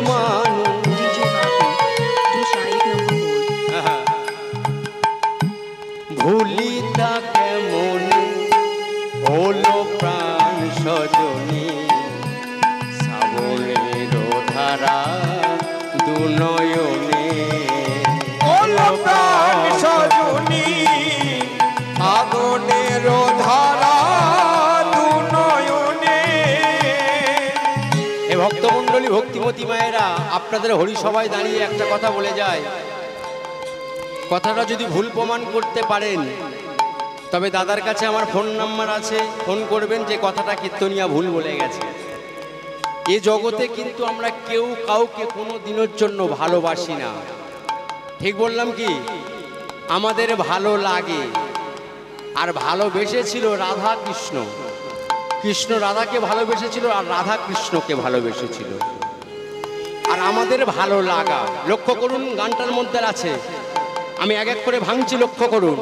মানুষ ভুলি তাকে মনে হলো প্রাণ সজনী শ্রাবণের ধারা দুনয়নে হলো প্রাণ সজনী আগুনের ধারা দুনয়নে। এ ভক্তমণ্ডলী ভক্তিমতী মায়েরা আপনাদের হরিসভায় দাঁড়িয়ে একটা কথা বলে যায়, কথাটা যদি ভুল প্রমাণ করতে পারেন তবে দাদার কাছে আমার ফোন নাম্বার আছে, ফোন করবেন যে কথাটা কীর্তনিয়া ভুল বলে গেছে। এ জগতে কিন্তু আমরা কেউ কাউকে কোনো দিনের জন্য ভালোবাসি না, ঠিক বললাম কি? আমাদের ভালো লাগে, আর ভালোবেসেছিল রাধা কৃষ্ণ, কৃষ্ণ রাধাকে ভালোবেসেছিল আর রাধা কৃষ্ণকে ভালোবেসেছিল। আর আমাদের ভালো লাগা লক্ষ্য করুন, গানটার মধ্যে আছে, আমি এক এক করে ভাঙছি, লক্ষ্য করুন।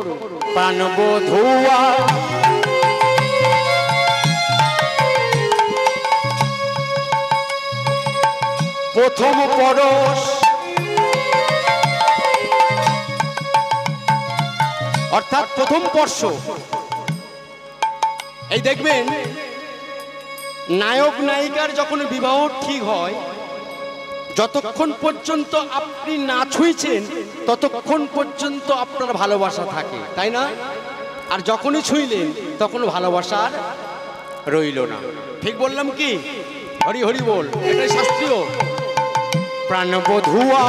প্রাণবধূয়া প্রথম পরশ, অর্থাৎ প্রথম স্পর্শ। এই দেখবেন নায়ক নায়িকার যখন বিবাহ ঠিক হয়, যতক্ষণ পর্যন্ত আপনি না ছুঁইছেন ততক্ষণ পর্যন্ত আপনার ভালোবাসা থাকে, তাই না? আর যখনই ছুঁইলেন তখন ভালোবাসা আর রইল না, ঠিক বললাম কি? হরি হরি বল, এটাই শাস্ত্রীয়। প্রাণবধূয়া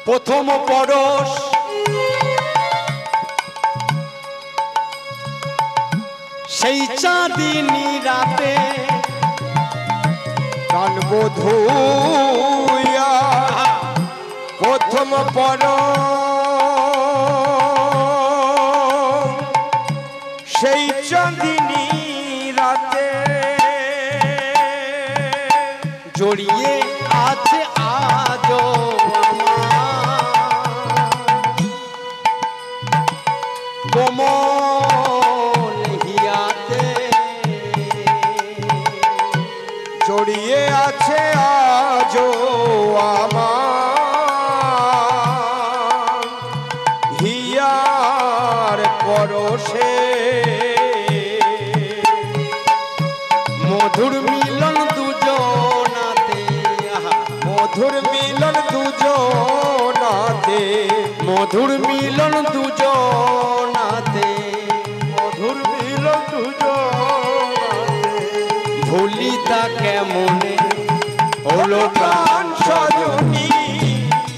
প্রথম পরশ, সেই চাঁদিনী রাতে প্রাণবধূয়া প্রথম পরশ, সেই চাঁদিনী রাতে জড়িয়ে আছে আজও কোমল হিয়াতে, জড়িয়ে আছে আজও আমার হিয়ার পরশে। মধুর মিলন দুজনাতে, মধুর মিলন দুজনাতে, মধুর মিলন দুজনাতে, মধুর মিলন দুজনাতে, ভুলি তা কেমনে হলো প্রাণ সজনী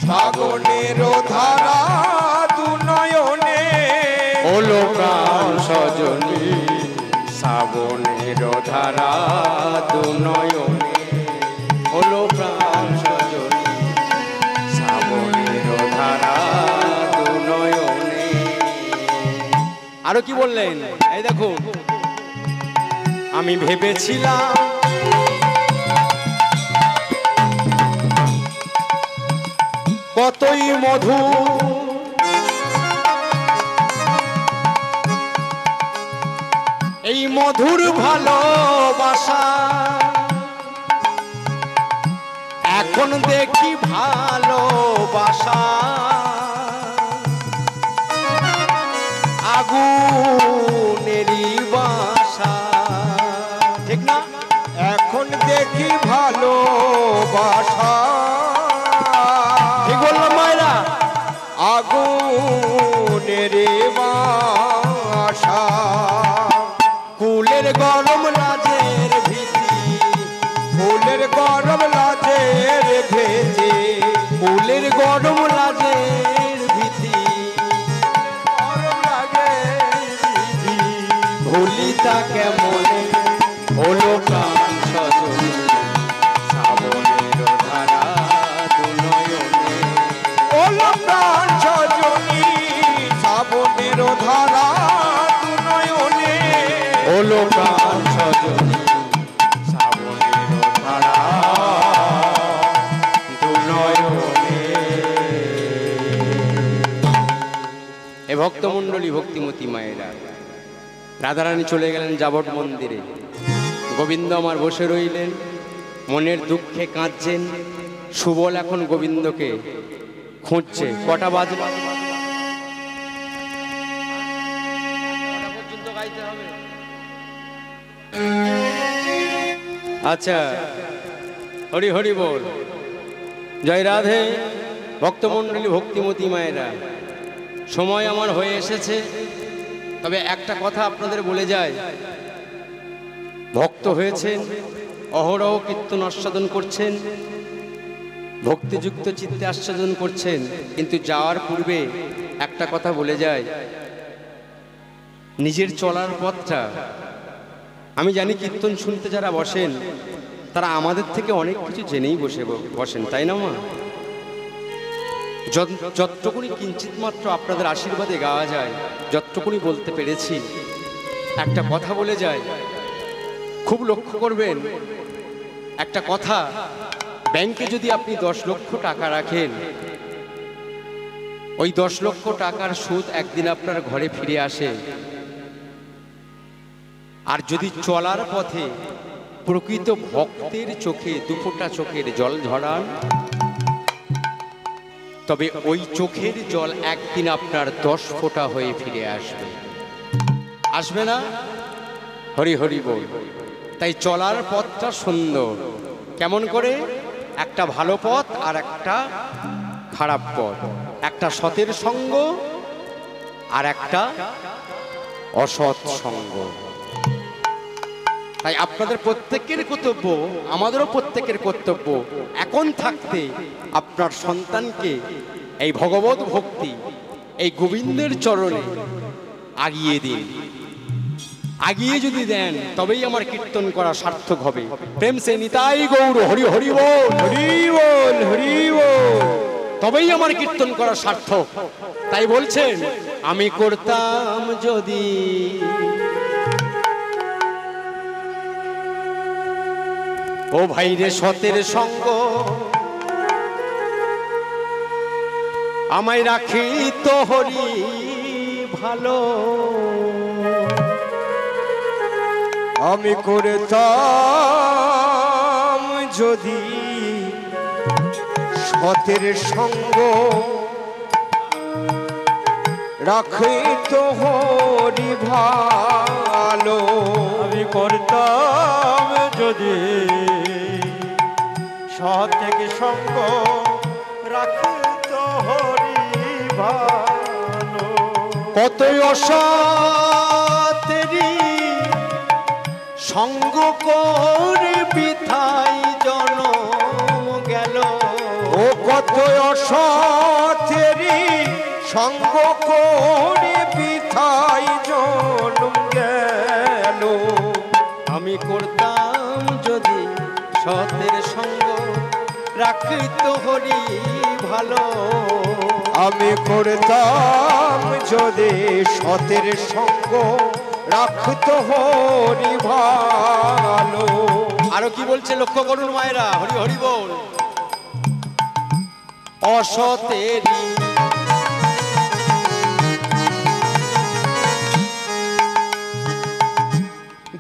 ফাগুনের ধারা দুনয়নে। হলো প্রাণ সজনী শ্রাবণের ধারা দুনয়নে, হলো প্রাণ সজনী শ্রাবণের ধারা দুনয়নে। আরো কি বললেন? এই দেখুন, আমি ভেবেছিলাম কতই মধু, এই মধুর ভালোবাসা এখন দেখি ভালোবাসা আগুনেরই বাসা, ঠিক না? এখন দেখি ভালোবাসা, ঠিক বললাম মায়েরা? আগুনের বাসা, কুলের গরম রাজের ভীতি, ফুলের গরম লাজের ভেজে, কুলের গরম রাজের ভীতি, গরম লাগে ভুলি তা কেমনে হলো প্রাণ সজনী শ্রাবণের ধারা দুনয়নে। হলো প্রাণ সজনী শ্রাবণের ধারা দুনয়নে। হলো প্রাণ সজনী শ্রাবণের ধারা দুনয়নে। এ এ ভক্তমণ্ডলী ভক্তিমতী মায়েরা, রাধারানী চলে গেলেন যাবট মন্দিরে, গোবিন্দ আমার বসে রইলেন, মনের দুঃখে কাঁদছেন। সুবল এখন গোবিন্দকে খুঁজছে। কটা বাজল? আচ্ছা, হরি হরি বল, জয় রাধে। ভক্তমণ্ডলী ভক্তিমতী মায়েরা, সময় আমার হয়ে এসেছে। তবে একটা কথা আপনাদের বলে যায়, ভক্ত হয়েছেন, অহরহ কীর্তন আস্বাদন করছেন, ভক্তিযুক্ত চিত্তে আস্বাদন করছেন, কিন্তু যাওয়ার পূর্বে একটা কথা বলে যায়, নিজের চলার পথটা, আমি জানি কীর্তন শুনতে যারা বসেন তারা আমাদের থেকে অনেক কিছু জেনেই বসেন, তাই না মা? যতটুকুনি কিঞ্চিত মাত্র আপনাদের আশীর্বাদে গাওয়া যায়, যতটুকুনি বলতে পেরেছি। একটা কথা বলে যায়, খুব লক্ষ্য করবেন একটা কথা, ব্যাংকে যদি আপনি 10 লক্ষ টাকা রাখেন, ওই 10 লক্ষ টাকার সুদ একদিন আপনার ঘরে ফিরে আসে। আর যদি চলার পথে প্রকৃত ভক্তের চোখে দুফোঁটা চোখের জল ঝরান, তবে ওই চোখের জল একদিন আপনার 10 ফোঁটা হয়ে ফিরে আসবে। আসবে না? হরি হরি বল। তাই চলার পথটা সুন্দর। কেমন করে? একটা ভালো পথ আর একটা খারাপ পথ, একটা সতের সঙ্গ আর একটা অসৎ সঙ্গ। তাই আপনাদের প্রত্যেকের কর্তব্য, আমাদেরও প্রত্যেকের কর্তব্য, এখন থাকতে আপনার সন্তানকে এই ভগবত ভক্তি, এই গোবিন্দের চরণে আগিয়ে দিন। আগিয়ে যদি দেন তবেই আমার কীর্তন করা সার্থক হবে। প্রেম সে নিতাই গৌর হরি হরি বল, হরি বল, হরি বল। তবেই আমার কীর্তন করা সার্থক। তাই বলছেন, আমি করতাম যদি ও ভাই রে সতের সঙ্গ, আমায় রাখি তো হরি ভালো। আমি করতাম যদি সতের সঙ্গ, রাখি তো হরি ভালো। আমি করতাম যদি সতের সঙ্গ, রাখি তো হরি ভালো। কতই অসতেরি সঙ্গ করে বিথাই জনম গেল। ও কত অসতেরি সঙ্গ করে বিথাই জনম গেল। আমি করতাম যদি সতের সঙ্গ, রাখিত হরি ভালো। আমি করতাম যদি সতের সঙ্গ, রাখত হরি ভালো। আরো কি বলছে লক্ষ্য করুন মায়েরা, হরি হরি বল। অসতেরি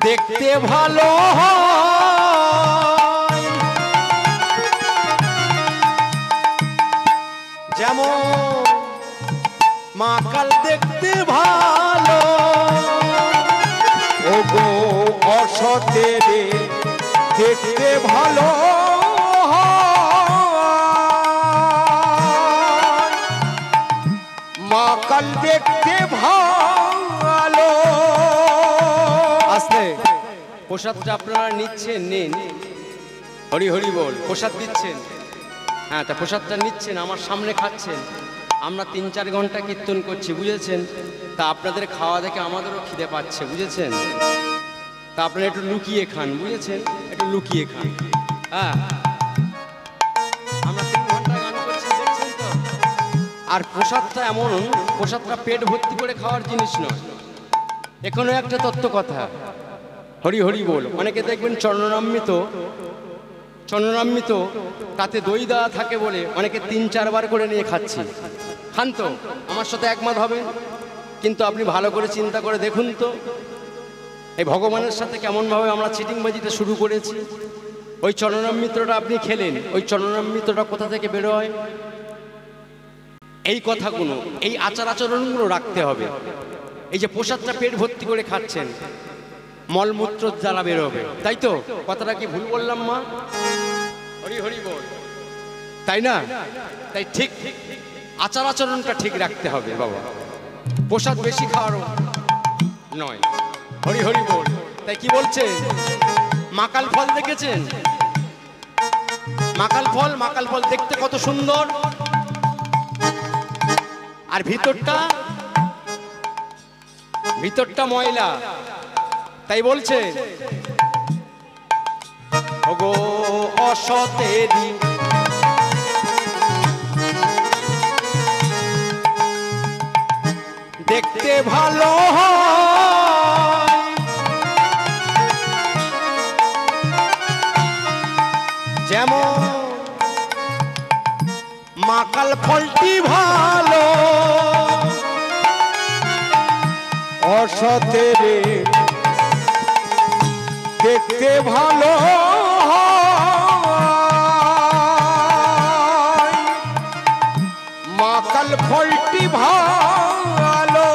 দেখতে ভালো হয়, যেমন মাকাল দেখতে ভালো। ও গো অসতেরে দেখতে ভালো হয়, মা কাল দেখতে ভালো। আসতে প্রসাদটা আপনারা নিচ্ছেন, নিন। হরি হরি বল। প্রসাদ দিচ্ছেন, হ্যাঁ, তা প্রসাদটা নিচ্ছেন, আমার সামনে খাচ্ছেন। আমরা 3-4 ঘন্টা কীর্তন করছি, বুঝেছেন? তা আপনাদের খাওয়া দেখে আমাদেরও খিদে পাচ্ছে, বুঝেছেন? তা আপনারা একটু লুকিয়ে খান, বুঝেছেন? একটু লুকিয়ে খান। হ্যাঁ, আমরা 3 ঘন্টা গান করছি, দেখছেন তো? আর প্রসাদটা এমন, প্রসাদটা পেট ভর্তি করে খাওয়ার জিনিস নয়। এখনো একটা তত্ত্ব কথা, হরি হরি বল। অনেকে দেখবেন চরণামৃত, তাতে দই দেওয়া থাকে বলে অনেকে 3-4 বার করে নিয়ে খাচ্ছি। খান তো, আমার সাথে একমত হবেন। কিন্তু আপনি ভালো করে চিন্তা করে দেখুন তো, এই ভগবানের সাথে কেমনভাবে আমরা চিটিংবাজিটা শুরু করেছি। ওই চরণামৃতটা আপনি খেলেন, ওই চরণামৃতটা কোথা থেকে বেরোয়? এই কথাগুলো, এই আচার আচরণগুলো রাখতে হবে। এই যে প্রসাদটা পেট ভর্তি করে খাচ্ছেন, মলমূত্র দ্বারা বেরোবে, তাই তো? কথাটা কি ভুল বললাম মা? হরি হরি বল, তাই না? তাই ঠিক আচার আচরণটা ঠিক রাখতে হবে বাবা, প্রসাদ বেশি খাওয়ারও নয়। হরি হরি বল। তাই কি বলছে? মাকাল ফল দেখেছেন? মাকাল ফল দেখতে কত সুন্দর, আর ভিতরটা ময়লা। তাই বলছে ওগো অসতেরি দেখতে ভালো হয়, যেমন মাকাল ফলটি ভালো অসতেরে দেখতে ভালো হয়, মাকাল ফলটি ভালো।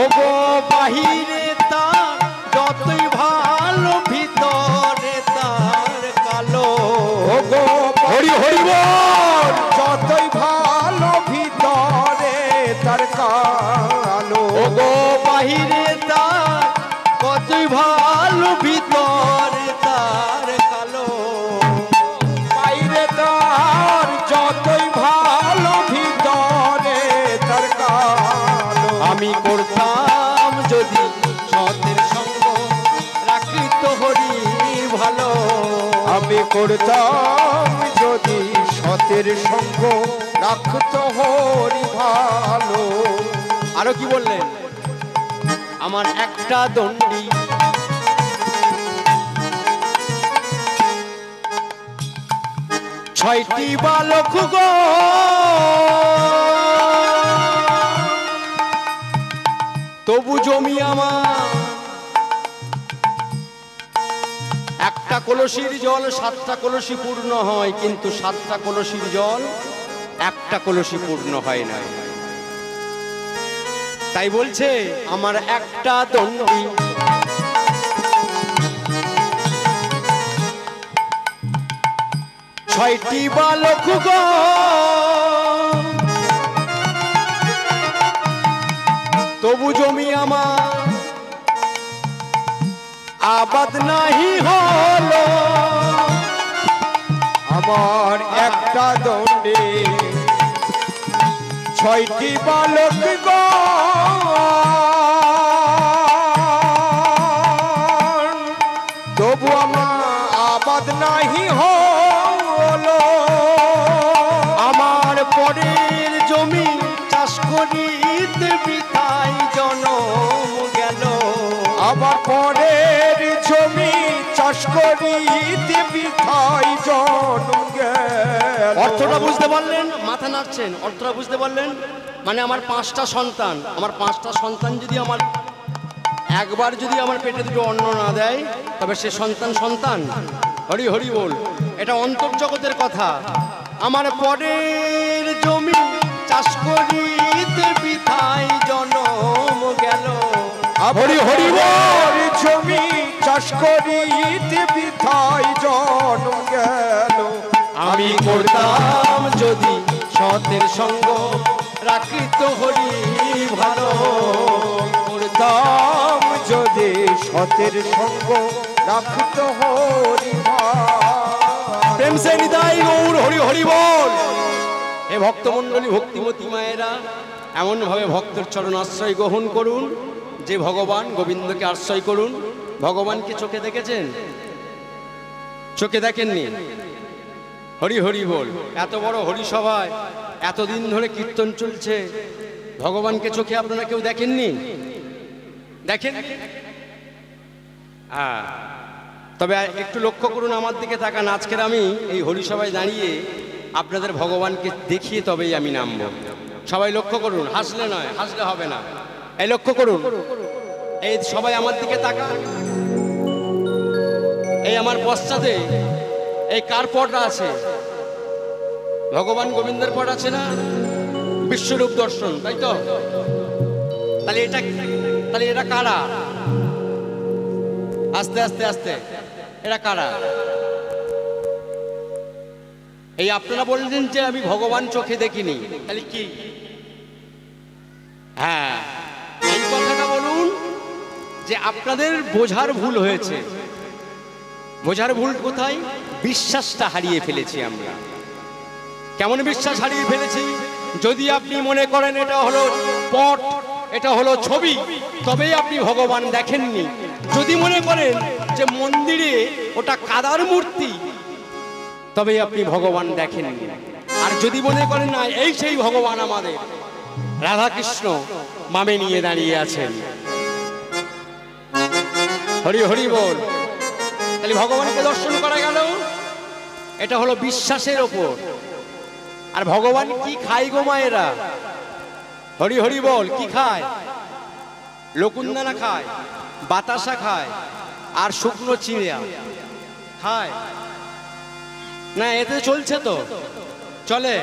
ওগো বাহিরে তার যতই ভালো, ভিতরে তার কালো। ওগো হরি হরি বল, যতই ভালো ভিতরে তার কালো। ওগো বাহিরে তার কতই ভালো, ভিতরে তার কালো। বাইরে তার যতই ভালো, ভিতরে তার কালো। আমি করতাম যদি সতের সঙ্গ, রাখিত হরি ভালো। আমি করতাম যদি সতের সঙ্গ, রাখতো হরি ভালো। আরো কি বললেন? আমার একটা দণ্ডি ছয়টি বালক গো, তবু জমি আমার একটা কলসির জল 7টা কলসি পূর্ণ হয়, কিন্তু 7টা কলসির জল একটা কলসি পূর্ণ হয় না। তাই বলছে আমার একটা দণ্ডি ছয়টি বালক গো, তবু জমি আমার আবাদ নাহি হলো। আমার একটা দণ্ডে ছয়টি বালক গো, তবু আমার আবাদ নাহি হলো। আমার পরের জমি চাষ করিতে বৃথাই জনম গেল। আবার পরের জমি চাষ করিতে বৃথাই জনম গেল। অর্থটা বুঝতে পারলেন? মাথা নাড়ছেন, অর্থটা বুঝতে পারলেন? মানে আমার 5টা সন্তান, আমার 5টা সন্তান যদি আমার একবার যদি আমার পেটে দুটো অন্ন না দেয়, তবে সে সন্তান হরি হরি বল। এটা অন্তর্জগতের কথা। আমার পরের জমি চাষ করিতে বৃথাই জনম গেল। হরি হরি বল, জমি চাষ করিতে বৃথাই জনম গেল। আমি করতাম যদি সতের সঙ্গ, রাখিত হরি ভালো। করতাম যদি সতের সঙ্গ, রাখতো হরি ভালো। প্রেম সে নিতাই গৌর হরি হরি বল। হে ভক্তমণ্ডলী, ভক্তিমতী মায়েরা, এমনভাবে ভক্তের চরণ আশ্রয় গ্রহণ করুন যে ভগবান গোবিন্দকে আশ্রয় করুন। ভগবানকে চোখে দেখেছেন? চোখে দেখেননি? হরি হরি বল। এত বড় হরিসভায় এতদিন ধরে কীর্তন চলছে, ভগবানকে চোখে আপনারা কেউ দেখেননি? দেখেন? হ্যাঁ, তবে একটু লক্ষ্য করুন, আমার দিকে তাকান। আজকের আমি এই হরিসভায় দাঁড়িয়ে আপনাদের ভগবানকে দেখিয়ে তবেই আমি নামব। সবাই লক্ষ্য করুন, হাসলে নয়, হাসলে হবে না। এই লক্ষ্য করুন, এই সবাই আমার দিকে তাকান। এই আমার পশ্চাতে এই কার পটটা আছে? ভগবান গোবিন্দের পট আছে না? বিশ্বরূপ দর্শন, তাই তো? তাহলে এটা কারা? আস্তে আস্তে আস্তে, এটা কারা? এই আপনারা বললেন যে আমি ভগবান চোখে দেখিনি, তাহলে কি? হ্যাঁ, এই কথাটা বলুন যে আপনাদের বোঝার ভুল হয়েছে। বোঝার ভুল কোথায়? বিশ্বাসটা হারিয়ে ফেলেছি আমরা। কেমন বিশ্বাস হারিয়ে ফেলেছি? যদি আপনি মনে করেন এটা হলো পট, এটা হলো ছবি, তবেই আপনি ভগবান দেখেননি। যদি মনে করেন যে মন্দিরে ওটা কাদার মূর্তি, তবেই আপনি ভগবান দেখেননি। আর যদি মনে করেন না এই সেই ভগবান আমাদের রাধাকৃষ্ণ মামে নিয়ে দাঁড়িয়ে আছেন, হরি হরি বল, তাহলে ভগবানকে দর্শন করা গেল। এটা হলো বিশ্বাসের ওপর। আর ভগবান কি খায় গো মায়েরা? হরি হরি বল, কি খায়? লকুন্দানা খায়, বাতাসা খায়, আর শুকনো চিড়িয়া খায় না? এতে চলছে তো, চলে।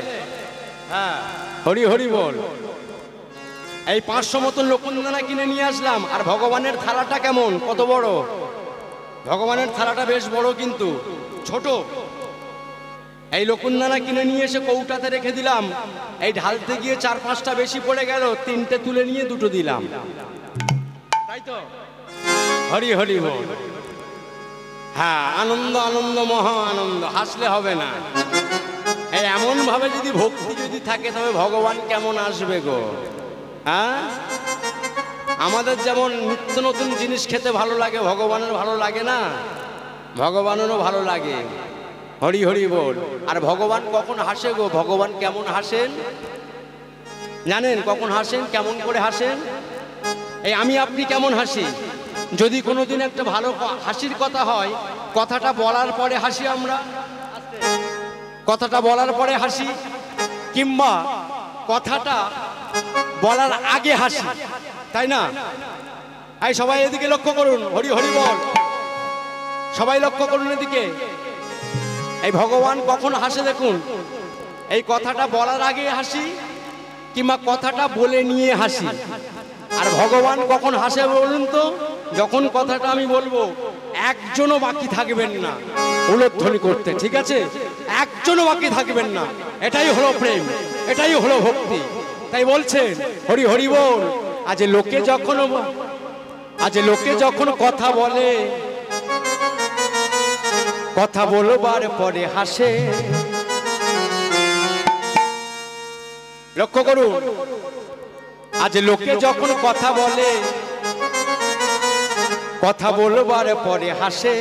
হ্যাঁ, হরি হরি বল। এই 500 মতন লকুন্দানা কিনে নিয়ে আসলাম। আর ভগবানের থালাটা কেমন, কত বড়? ভগবানের থালাটা বেশ বড়, কিন্তু ছোট। এই লকুন্দানা কিনে নিয়ে এসে কৌটাতে রেখে দিলাম। এই ঢালতে গিয়ে 4-5টা বেশি পড়ে গেল, 3টে তুলে নিয়ে 2টো দিলাম, তাই তো? হরি হরি বল। হ্যাঁ, আনন্দ আনন্দ মহা আনন্দ, হাসলে হবে না। এই এমন ভাবে যদি ভক্তি যদি থাকে, তবে ভগবান কেমন আসবে গো? হ্যাঁ, আমাদের যেমন নিত্য নতুন জিনিস খেতে ভালো লাগে, ভগবানের ভালো লাগে না? ভগবানেরও ভালো লাগে। হরি হরি বল। আর ভগবান কখন হাসে গো? ভগবান কেমন হাসেন জানেন? কখন হাসেন, কেমন করে হাসেন? এই আমি আপনি কেমন হাসি? যদি কোনোদিন একটা ভালো হাসির কথা হয়, কথাটা বলার পরে হাসি আমরা, কথাটা বলার পরে হাসি, কিংবা কথাটা বলার আগে হাসি, তাই না? এই সবাই এদিকে লক্ষ্য করুন, হরি হরি বল, সবাই লক্ষ্য করুন এদিকে। এই ভগবান কখন হাসে দেখুন। এই কথাটা বলার আগে হাসি, কিংবা কথাটা বলে নিয়ে হাসি। আর ভগবান কখন হাসে বলুন তো? যখন কথাটা আমি বলবো, একজনও বাকি থাকবেন না উলধ্বনি করতে, ঠিক আছে? একজনও বাকি থাকবেন না। এটাই হলো প্রেম, এটাই হলো ভক্তি। তাই বলছেন হরি হরি বল। আজ লোকে যখন কথা বলে, কথা বলবার পরে হাসে। লক্ষ্য করুন, আজ লোকে যখন কথা বলে, কথা বলবার পরে হাসে।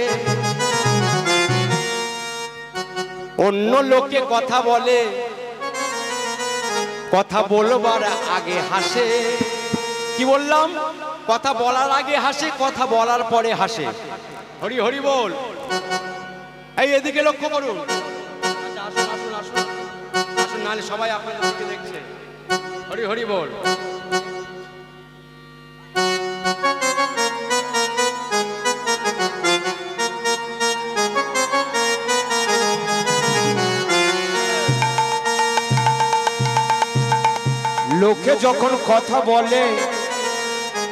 অন্য লোকে কথা বলে, কথা বলবার আগে হাসে। কি বললাম? কথা বলার আগে হাসে, কথা বলার পরে হাসে। হরি হরি বল। এই এদিকে লক্ষ্য করুন। আসুন আসুন আসুন আসুন, নাহলে সবাই আপনার দিকে দেখছে। হরি হরি বল। লোকে যখন কথা বলে,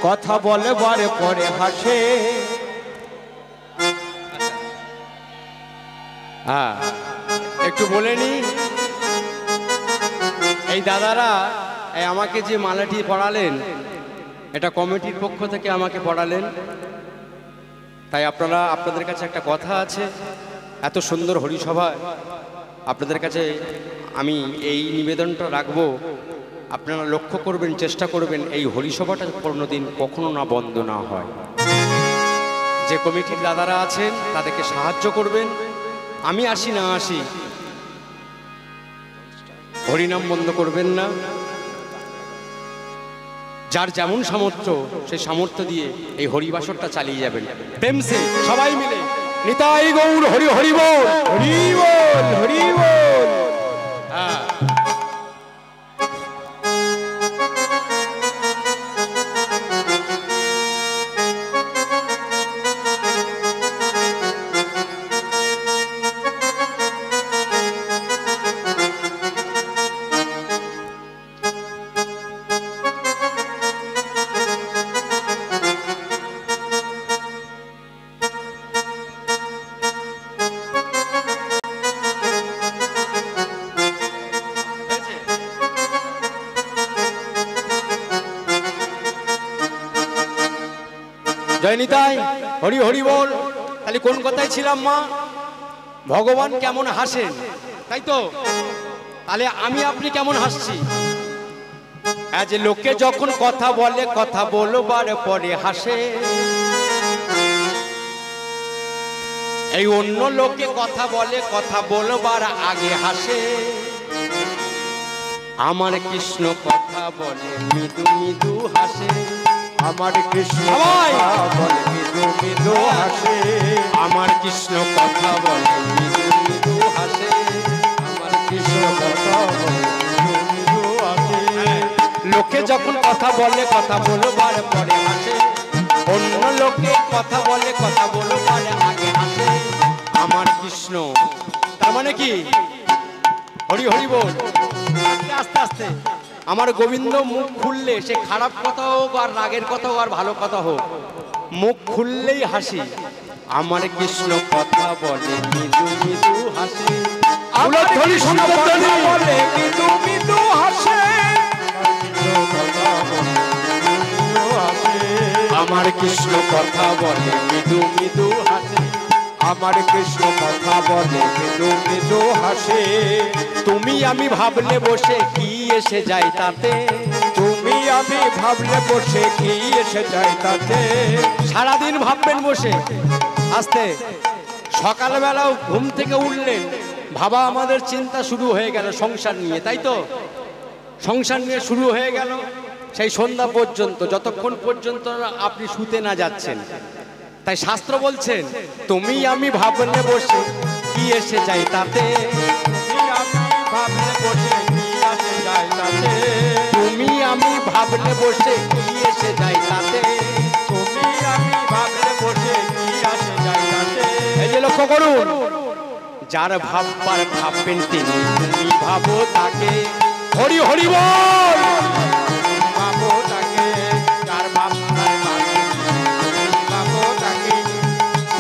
কথা বলবার পরে হাসে। হ্যাঁ, একটু বলে নি। এই দাদারা আমাকে যে মালাটি পড়ালেন, এটা কমিটির পক্ষ থেকে আমাকে পড়ালেন। তাই আপনাদের কাছে একটা কথা আছে। এত সুন্দর হরিসভায় আপনাদের কাছে আমি এই নিবেদনটা রাখবো। আপনারা লক্ষ্য করবেন, চেষ্টা করবেন এই হরিসভাটা কোনোদিন কখনো না বন্ধ না হয়। যে কমিটির দাদারা আছেন তাদেরকে সাহায্য করবেন। আমি আসি না আসি, হরিনাম বন্ধ করবেন না। যার যেমন সামর্থ্য, সেই সামর্থ্য দিয়ে এই হরিবাসরটা চালিয়ে যাবেন প্রেমসে সবাই মিলে। নিতাই গৌর হরি হরি বল, হরি বল, হরি বল। হ্যাঁ। জয় নিতাই, হরি হরি বল। তাহলে কোন কথায় ছিলাম মা? ভগবান কেমন হাসেন, তাই তো? তাহলে আমি আপনি কেমন হাসছি? যে লোকে যখন কথা বলে, কথা বলবার পরে হাসে। এই অন্য লোকে কথা বলে, কথা বলবার আগে হাসে। আমার কৃষ্ণ কথা বলে মৃদু মৃদু হাসে। আমার কৃষ্ণ সবাই! কথা বলে মৃদু মৃদু হাসে। আমার কৃষ্ণ কথা বলে মৃদু মৃদু হাসে। আমার কৃষ্ণ কথা বলে মৃদু মৃদু হাসে। লোকে যখন কথা বলে, কথা বলবার পরে হাসে। অন্য লোকে কথা বলে, কথা বলবার আগে হাসে। আমার কৃষ্ণ, তার মানে কি? হরি হরি বল। আস্তে আস্তে আস্তে। আমার গোবিন্দ মুখ খুললে, সে খারাপ কথা হোক আর রাগের কথা হোক আর ভালো কথা হোক, মুখ খুললেই হাসি। আমার কৃষ্ণ কথা বলে মৃদু মৃদু হাসি। আমার কৃষ্ণ কথা বলে মৃদু মৃদু হাসে। আমার কৃষ্ণ কথা বলে মৃদু মৃদু হাসি। আমার কৃষ্ণ কথা বলে মৃদু মৃদু হাসে। তুমি আমি ভাবলে বসে কি এসে যায় তাতে? তুমি আমি ভাবলে বসে কি এসে যায় তাতে? সারাদিন ভাববেন বসে। আস্তে সকালবেলাও ঘুম থেকে উঠলেন, ভাবা আমাদের চিন্তা শুরু হয়ে গেল সংসার নিয়ে, তাই তো? সংসার নিয়ে শুরু হয়ে গেল সেই সন্ধ্যা পর্যন্ত, যতক্ষণ পর্যন্ত আপনি শুতে না যাচ্ছেন। তাই শাস্ত্র বলছেন, তুমি আমি ভাবলে বসে কি এসে যায় তাতে? তুমি আমি ভাবলে বসে কি এসে যায় তাতে? তুমি আমি ভাবলে বসে কি আসে যায় তাতে? এই যে লক্ষ্য করুন, যার ভাববার ভাববেন তিনি, তুমি ভাবো তাকে। হরি হরি বল। ভাবো তাকে, যার ভাবনায় ভাবো তাকে।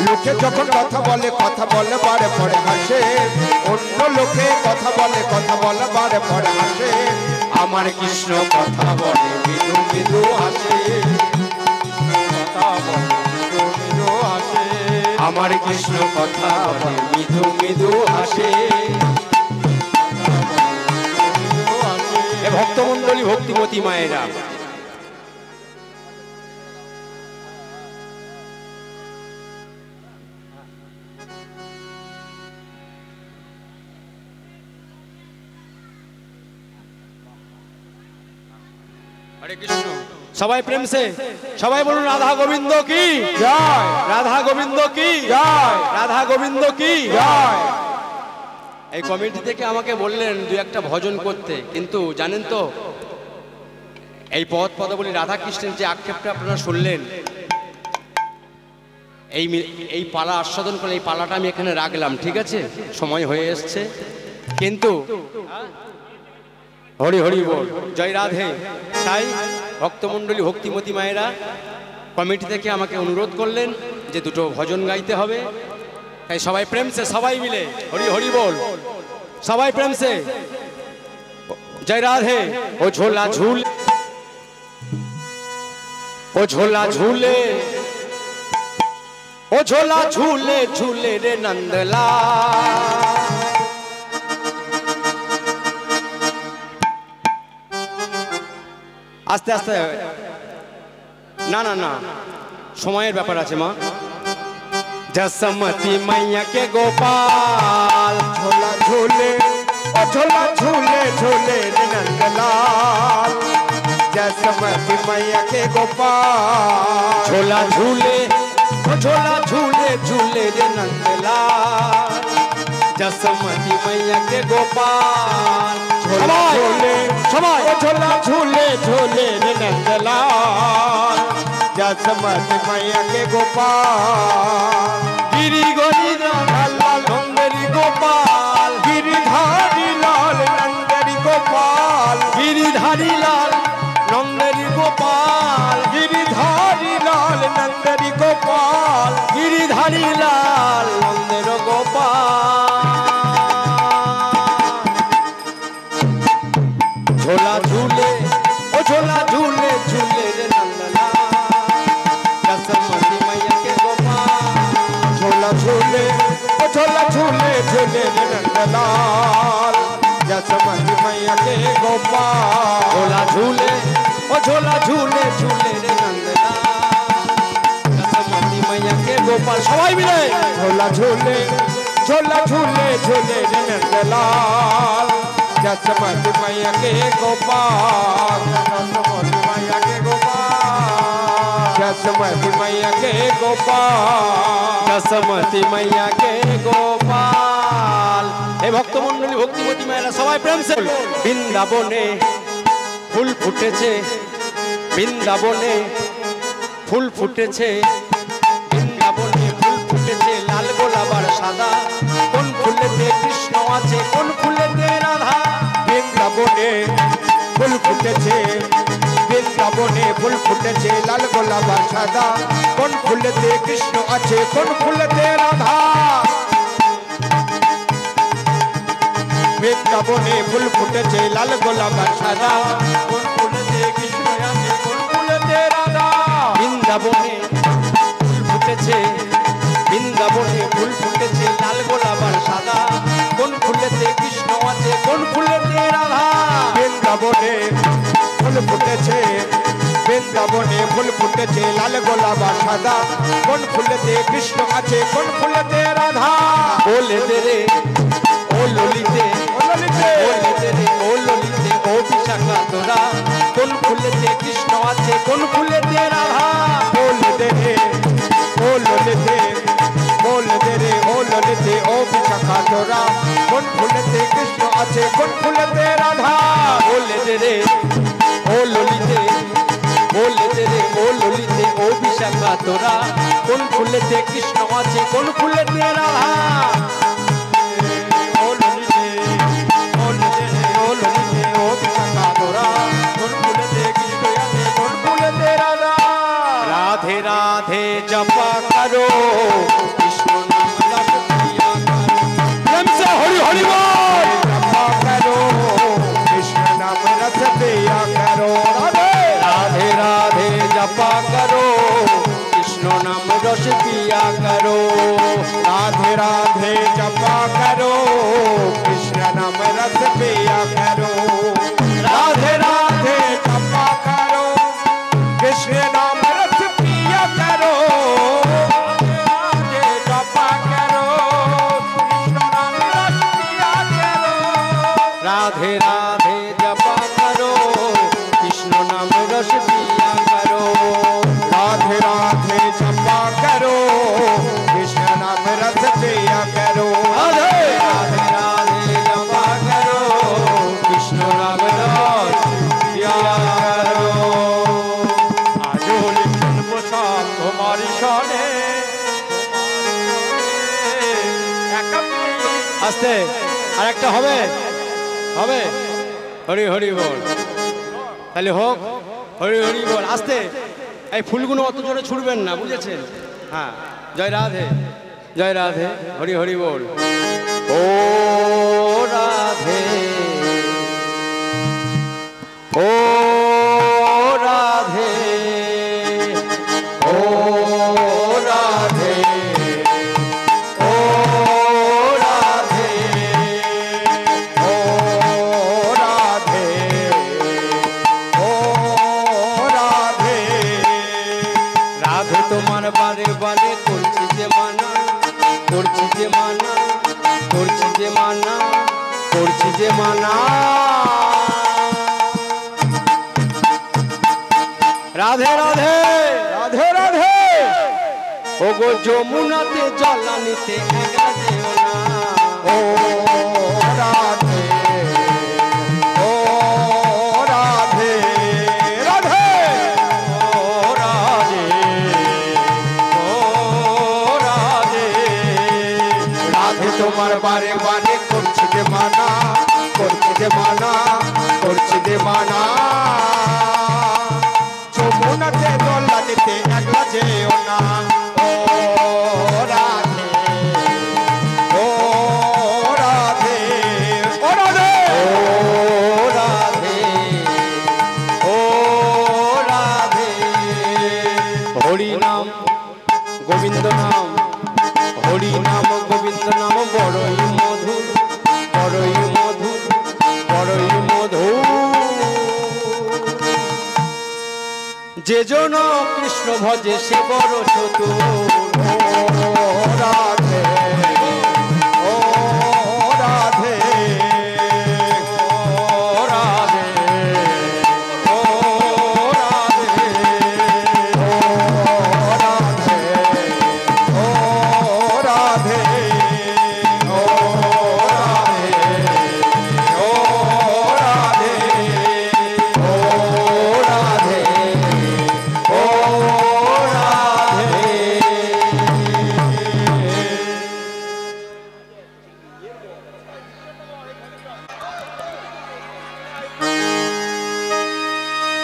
লোকে যখন কথা বলে, কথা বলে বারে পরে হাসে। অন্য লোকে কথা বলে, কথা বলে বারে পরে হাসে। আমার কৃষ্ণ কথা বলে মৃদু মৃদু হাসে। কথা বলে মৃদু মৃদু হাসে। আমার কৃষ্ণ কথা বলে মৃদু মৃদু হাসে। এ ভক্তমণ্ডলী, ভক্তিমতী মায়েরা, হরে কৃষ্ণ। সবাই প্রেম সে সবাই বলুন রাধা গোবিন্দ কি জয়, রাধা গোবিন্দ কি জয়, রাধা গোবিন্দ কি জয়। এই কমিটি থেকে আমাকে বললেন দু একটা ভজন করতে, কিন্তু জানেন তো এই পদাবলী রাধা কৃষ্ণের যে আক্ষেপটা আপনারা শুনলেন, এই পালা আস্বাদন করে এই পালাটা আমি এখানে রাখলাম, ঠিক আছে? সময় হয়ে এসছে, কিন্তু হরি হরি বল, জয় রাধে। তাই ভক্তমণ্ডলী, ভক্তিমতী মায়েরা কমিটি থেকে আমাকে অনুরোধ করলেন যে দুটো ভজন গাইতে হবে। তাই সবাই প্রেম সে, সবাই মিলে হরি হরি বল, সবাই প্রেম সে জয় রাধে। ও ঝোলা ঝুল, ও ঝোলা ঝুলে, ও ঝোলা ঝুলে ঝুলে রে নন্দলা। আস্তে আস্তে, না না না, সময়ের ব্যাপার আছে মা। जसमती मैया के गोपाल, झोला झूले, ओ झोला झूले झूले रे नंदलाल। जसमती मैया के गोपाल, झोला झूले, ओ झोला झूले झूले रे नंदलाल। जसमती मैया के गोपाल, झोला झूले, सबाई ओ झोला झूले झूले रे नंदलाल। जसमती मैया के गोपाल, गिरी गोरी लाल नंदरी गोपाल, गिरिधारी लाल नंदरी गोपाल, गिरिधारी लाल नंदरी गोपाल, गिरिधारी लाल नंदरी गोपाल, गिरिधारी लाल नंदर गोपाल। झोला झूले, ओ झोला झूले झूले रे नंदलाल। जसमती झोला झूले झूले रे नंदलाल जसमती मैया के गोपाल झोला झूले ओ झोला झूले झूले रे नंदलाल जसमती मैया के गोपाल सबाई मिले झोला झूले झूले रे नंदलाल जसमती मैया के गोपाल जसमती मैया के गोपाल जसमती मैया के गोपाल जसमती मैया के गोपाल हे भक्तमंडলী ভক্তিমতী মায়েরা সবাই প্রেম সে বৃন্দাবনে ফুল ফুটেছে বৃন্দাবনে ফুল ফুটেছে বৃন্দাবনে ফুল ফুটেছে লাল গোলাপ আর সাদা কোন ফুলেতে কৃষ্ণ আছে কোন ফুলেতে রাধা বৃন্দাবনে ফুল ফুটেছে বৃন্দাবনে ফুল ফুটেছে লাল গোলাপ আর সাদা কোন ফুলেতে কৃষ্ণ আছে কোন ফুলেতে রাধা বৃন্দাবনে ফুল ফুটেছে লাল গোলাপ আর সাদা কোন ফুলেতে কৃষ্ণ আছে কোন ফুলেতে রাধা বৃন্দাবনে ফুল ফুটেছে বৃন্দাবনে ফুল ফুটেছে লাল গোলাপ আর সাদা কোন ফুলেতে কৃষ্ণ আছে কোন ফুলেতে রাধা বৃন্দাবনে ফুল ফুটেছে বৃন্দাবনে ফুল ফুটেছে লাল গোলাপ আর সাদা কোন ফুলেতে কৃষ্ণ আছে কোন ফুলেতে রাধা বলে দে রে ও ললিতে বলে দে রে ও ললিতে ও বিশাখা তোরা কোন ফুলেতে কৃষ্ণ আছে কোন ফুলেতে রাধা বলে দে রে ও ললিতে বলে দে রে ও ললিতে ও বিশাখা তোরা কোন ফুলেতে কৃষ্ণ আছে কোন ফুলেতে রাধা বলে দে রে ও ললিতে বলে দে রে ও ললিতে ও বিশাখা তোরা কোন ফুলেতে কৃষ্ণ আছে কোন ফুলেতে রাধা ও ললিতে বলে দে রে ও ললিতে ও বিশাখা তোরা কোন ফুলেতে কৃষ্ণ আছে কোন ফুলেতে রাধা राधे राधे जपा करो कृष्ण नाम रस पिया करो प्रेम से हरि हरि बोल जपा करो कृष्ण नाम रस पिया करो राधे राधे जपा करो कृष्ण नाम रस पिया करो राधे राधे जपा करो कृष्ण नाम रस पिया करो राधे राधे जपा करो कृष्ण नाम रस पिया करो राधे जपा करो कृष्ण नाम रस पिया करो राधे राधे जपा करो कृष्ण नाम रस पिया करो राधे राधे जपा करो कृष्ण नाम रस पिया करो राधे राधे राधे जपा करो कृष्ण नाम रस पिया करो আজও লিখন প্রসাদ তোমার সনে আস্তে আর একটা হবে হবে হরি হরি বল তাহলে হোক হরি হরি বল আস্তে এই ফুলগুলো অত জোরে ছুড়বেন না বুঝেছেন হ্যাঁ জয় রাধে হরি হরি বল ও রাধে ও রাধে ও রাধে ও রাধে ओ राधे ओ राधे রাধে তোমার বারে বারে করছি যে মানা করছি যে মানা করছি যে মানা করছি যে মানা রাধে রাধে राधे राधे ও গো যমুনাতে জলানিতে একলা যেও না ओ राधे ओ राधे राधे ও রাধে ও রাধে রাধে তোমার বারে বারে করছি যে মানা করছি যে মানা করছি যে মানা যমুনাতে দোলানিতে একলা যেও না ও রাধে ও রাধে ও রাধে ও রাধে ও রাধে হরি নাম গোবিন্দ নাম হরি নাম গোবিন্দ নাম বড়ই মধুর, বড়ই মধুর, বড়ই মধুর। যে জন কৃষ্ণ ভজে সে বড় চতুর। রাধে ও রাধে ও রাধে ও রাধে ও রাধে ও রাধে ও রাধে ও রাধে।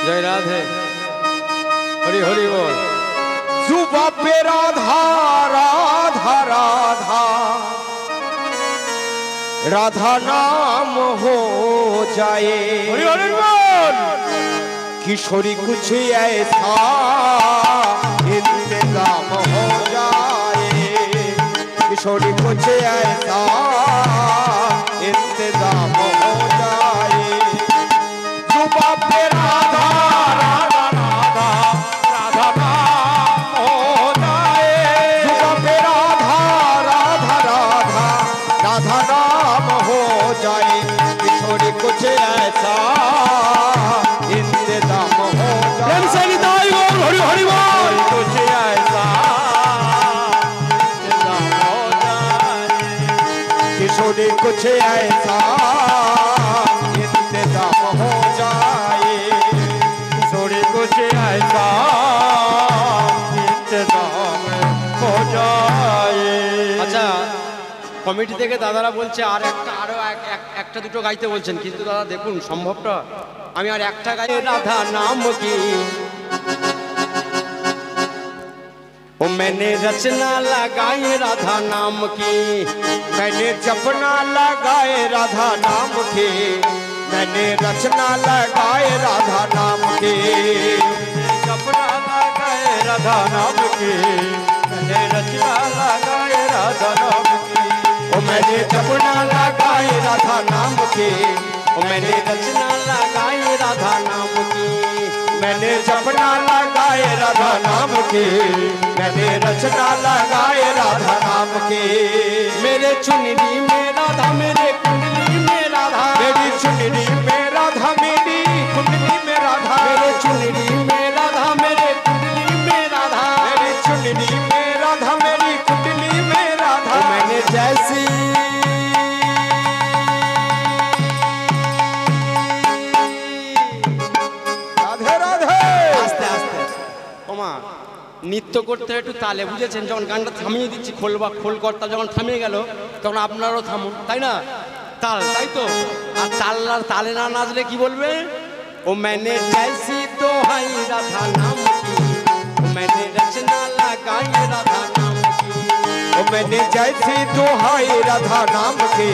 জয় রাধে, হরি হরি বল। जुबा पे राधा राधा राधा राधा नाम हो जाए। हरि हरि बोल। किशोरी कुछ ऐसा इंतजाम हो जाए। किशोरी कुछ ऐसा इंतजाम हो जाए। जुबा पे राधा राधा राधा राधा नाम हो जाए। जुबा पे राधा राधा राधा राधा नाम हो जाए। किशोरी कुछ ऐसा इंतजाम हो जाए। प्रेम से निताई गौर हरि हरि बोल। कुछ ऐसा इंतजाम हो जाए। किशोरी कुछ ऐसा इंतजाम हो जाए। किशोरी कुछ ऐसा इंतजाम हो जाए। আচ্ছা, কমিটি থেকে দাদারা বলছে আর একটা আরো একটা দুটো গাইতে বলছেন, কিন্তু দাদা দেখুন সম্ভবটা আমি আর একটা গাই। রাধা নাম কি ओ मैंने रचना लगाई राधा नाम की। मैंने जपना लगाए राधा नाम के। मैंने रचना लगाए राधा नाम के। सपना लगाए राधा नाम की। मैंने रचना लगाए राधा नाम की। ओ मैंने जपना लगाए राधा नाम के। ओ मैंने रचना लगाई राधा नाम की। मैंने जपना लगाए राधा नाम के। मैंने रचना लगाए राधा नाम के। मेरे चुनरी में राधा, मेरे कुंडली में राधा। मेरी चुनरी में राधा, मेरी कुंडली में राधा। मेरे चुनरी में राधा, मेरे कुंडली में राधा। मेरी चुनरी में राधा, मेरी कुंडली में राधा। ओ मैंने जैसी राधे राधे। আস্তে আস্তে ওমা নৃত্য করতে একটু তালে, বুঝেছেন? যখন গানটা থামিয়ে দিচ্ছি, খোলকর্তা যখন থামিয়ে গেল তখন আপনারও থামুন, তাই না? তাল, তাই তো। আর তালে না নাচলে কি বলবে? ও मैंने जैसी दोहाई राधा नाम की। ओ मैंने रचना लगाई राधा नाम की। ओ मैंने जैसी दोहाई राधा नाम के।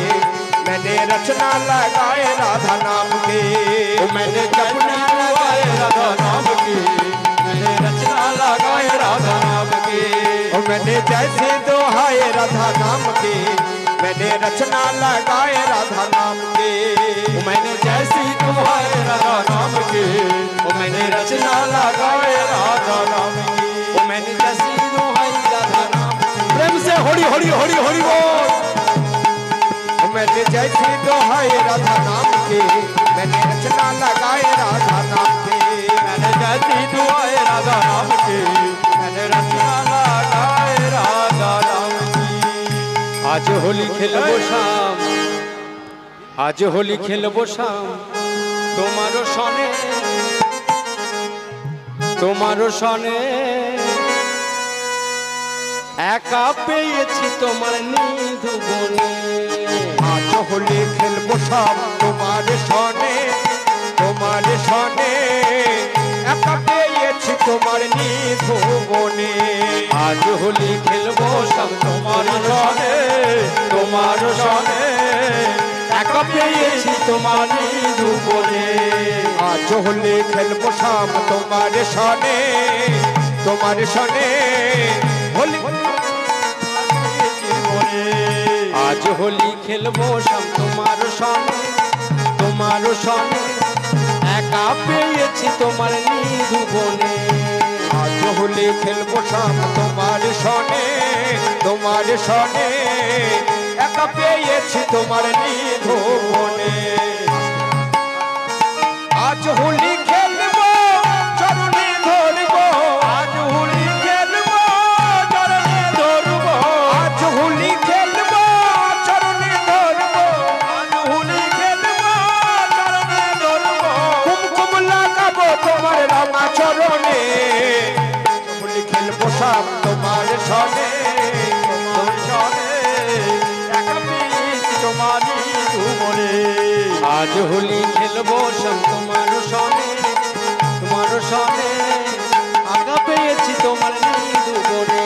मैंने रचना लगाए राधा नाम के। ओ मैंने जपना लगाए राधा नाम की। मैंने रचना लगाए राधा नाम की। ओ मैंने जैसी दोहाई राधा नाम के। मैंने रचना लगाए राधा नाम के। ओ मैंने जैसी दोहाई राधा नाम की। ओ मैंने रचना लगाए राधा नाम की। ओ मैंने जैसी दोहाई राधा नाम की। प्रेम से हरि हरि हरि हरि बोल। ओ मैंने जैसी दोहाई राधा नाम के। मैंने रचना लगाए राधा नाम के। मैंने जैसी दुआए राधा नाम की। मैंने रचना लगाए राधा नाम की। आज होली खेलबो शाम, आज होली खेलबो शाम, তোমারও সনে, তোমারও সনে। একা পেয়েছি তোমার নিধু বনে। आज होली खेलबो शाम तुम्हारे सने। तुम्हारे सने एका पेয়েছি তোমার নিধু বনে। আজ হোলি খেলবো সব তোমার সনে, তোমার সনে একা পেয়েছি তোমার নিধু বনে। आज होली खेलबो शाम तुम्हारे सने। तुम्हारे सने होली আজ হোলি খেলবো শ্যাম তোমার সনে, তোমার সনে একা পেয়েছি তোমার নিধু বনে। আজ হোলি খেলবো শ্যাম তোমার সনে, তোমার সনে একা পেয়েছি তোমার নিধু বনে। আজ হোলি খেলবো চরণে ধরবো, আজ হোলি খেলবো চরণে ধরবো, আজ হোলি খেলবো চরণে ধরবো, আজ হোলি খেলবো চরণে ধরবো, কুমকুম লাগাবো তোমার রামা চরণে। হোলি খেলবো শ্যাম তোমার সনে, তোমার সনে একা পেয়েছি তোমার নিধু বনে। আজ হোলি খেলবো শ্যাম তোমার সনে, তোমার সনে একা পেয়েছি তোমার নিধু বনে।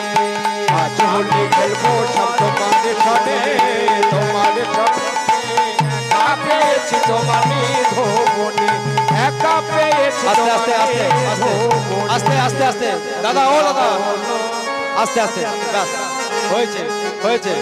আজ হোলি খেলবো শ্যাম তোমার সনে, তোমার সনে একা পেয়েছি তোমার নিধু বনে, একা পেয়েছি আস্তে তোমার আস্তে আস্তে আস্তে নিধু বনে। আস্তে আস্তে আস্তে দাদা, ও দাদা, আস্তে আস্তে, ব্যাস হয়েছে হয়েছে।